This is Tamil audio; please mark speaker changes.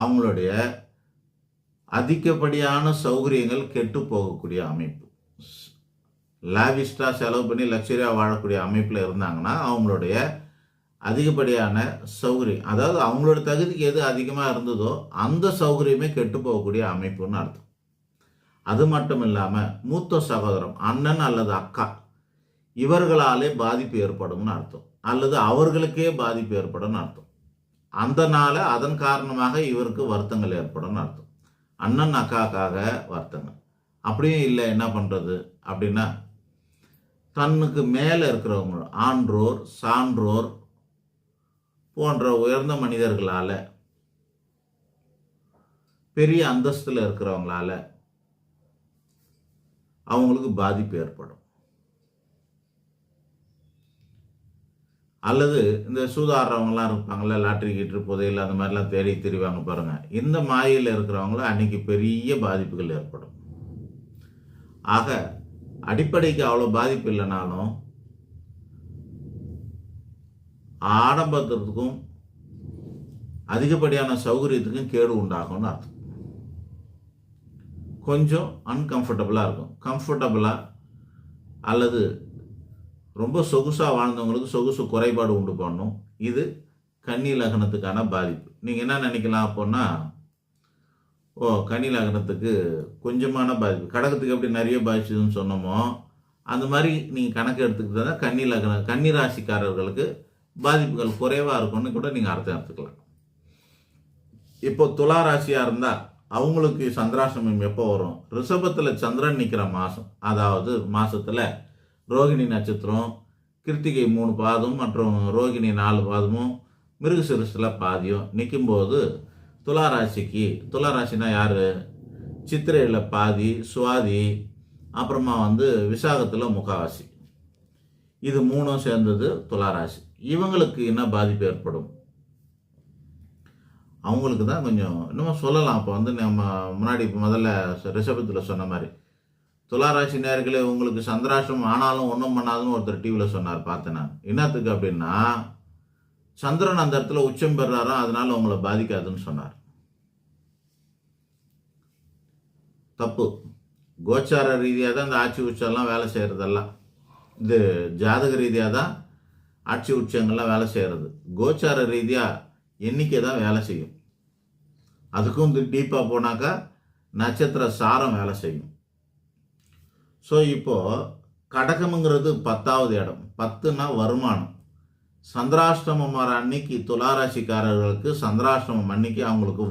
Speaker 1: அவங்களுடைய அதிகப்படியான சௌகரியங்கள் கெட்டு போகக்கூடிய அமைப்பு. லாவிஸ்டாக செலவு பண்ணி லக்ஸரியாக வாழக்கூடிய அமைப்பில் இருந்தாங்கன்னா அவங்களுடைய அதிகப்படியான சௌகரியம், அதாவது அவங்களோட தகுதிக்கு எது அதிகமாக இருந்ததோ அந்த சௌகரியமே கெட்டு போகக்கூடிய அமைப்புன்னு அர்த்தம். அது மட்டும் இல்லாமல் மூத்த சகோதரம், அண்ணன் அல்லது அக்கா, இவர்களாலே பாதிப்பு ஏற்படும்னு அர்த்தம், அல்லது அவர்களுக்கே பாதிப்பு ஏற்படும் அர்த்தம். அதன் காரணமாக இவருக்கு வருத்தங்கள் ஏற்படும் அர்த்தம். அண்ணன் அக்காக்காக வருத்தங்கள். அப்படியும் இல்லை என்ன பண்ணுறது அப்படின்னா, தன்னுக்கு மேலே இருக்கிறவங்க ஆன்றோர் சான்றோர் போன்ற உயர்ந்த மனிதர்களால், பெரிய அந்தஸ்தில் இருக்கிறவங்களால அவங்களுக்கு பாதிப்பு ஏற்படும். அல்லது இந்த சூதாடுறவங்களாம் இருப்பாங்கள்ல, லாட்ரி கீட்டு புதையல் அந்த மாதிரிலாம் தேடி திரிவாங்க பாருங்கள், இந்த மாயையில் இருக்கிறவங்கள அன்னைக்கு பெரிய பாதிப்புகள் ஏற்படும். ஆக அடிப்படைக்கு அவ்வளோ பாதிப்பு இல்லைனாலும் ஆடம்பரத்துக்கும் அதிகப்படியான சௌகரியத்துக்கும் கேடு உண்டாகும்னு அர்த்தம். கொஞ்சம் அன்கம்ஃபர்டபுளாக இருக்கும். கம்ஃபர்டபுளாக அல்லது ரொம்ப சொகுசாக வாழ்ந்தவங்களுக்கு சொகுசு குறைபாடு உண்டு பண்ணும். இது கன்னி லக்னத்துக்கான பாதிப்பு. நீங்கள் என்ன நினைக்கலாம் அப்போன்னா, கன்னி லக்னத்துக்கு கொஞ்சமான பாதிப்பு, கடகத்துக்கு எப்படி நிறைய பாதிச்சதுன்னு சொன்னோமோ அந்த மாதிரி நீங்கள் கணக்கு எடுத்துக்கிட்டு தான் கன்னி ராசிக்காரர்களுக்கு பாதிப்புகள் குறைவாக இருக்கும்னு கூட நீங்கள் அர்த்தம் எடுத்துக்கலாம். இப்போ துலா ராசியாக இருந்தால் அவங்களுக்கு சந்திராஷ்டமம் எப்போ வரும்? ரிஷபத்தில் சந்திரன் நிற்கிற மாதம், அதாவது மாதத்தில் ரோகிணி நட்சத்திரம், கிருத்திகை 3 பாதம் மற்றும் ரோகிணி 4 பாதமும் மிருகசீரிஷத்தில் பாதியும் நிற்கும்போது துலா ராசினா யார்? சித்திரையில் பாதி, சுவாதி, அப்புறமா விசாகத்தில் முக்காவாசி, இது 3 சேர்ந்தது துலா ராசி. இவங்களுக்கு என்ன பாதிப்பு ஏற்படும்? அவங்களுக்கு தான் கொஞ்சம் இன்னும் சொல்லலாம். அப்போ நம்ம முன்னாடி முதல்ல ரிஷபத்தில் சொன்ன மாதிரி துளாராசி நேயர்களே, உங்களுக்கு சந்திராஷ்டிரமம் ஆனாலும் ஒன்றும் பண்ணாதுன்னு ஒருத்தர் டிவியில் சொன்னார், பார்த்தேன் நான். என்னத்துக்கு அப்படின்னா, சந்திரன் அந்த இடத்துல உச்சம் பெறாரோ அதனால உங்களை பாதிக்காதுன்னு சொன்னார். தப்பு. கோச்சார ரீதியாக தான் இந்த ஆட்சி உச்சம்லாம் வேலை செய்கிறதெல்லாம், இது ஜாதக ரீதியாக தான் ஆட்சி உச்சங்கள்லாம் வேலை செய்கிறது. கோச்சார ரீதியாக எண்ணிக்கை தான் வேலை செய்யும். அதுக்கும் டீப்பாக போனாக்கா நட்சத்திர சாரம் வேலை செய்யும். ஸோ இப்போது கடகம்ங்கிறது 10வது இடம். 10னா வருமானம். சந்திராஷ்டமம் வர அன்னைக்கு துளாராசிக்காரர்களுக்கு சந்திராஷ்டமம் அன்னைக்கு அவங்களுக்கு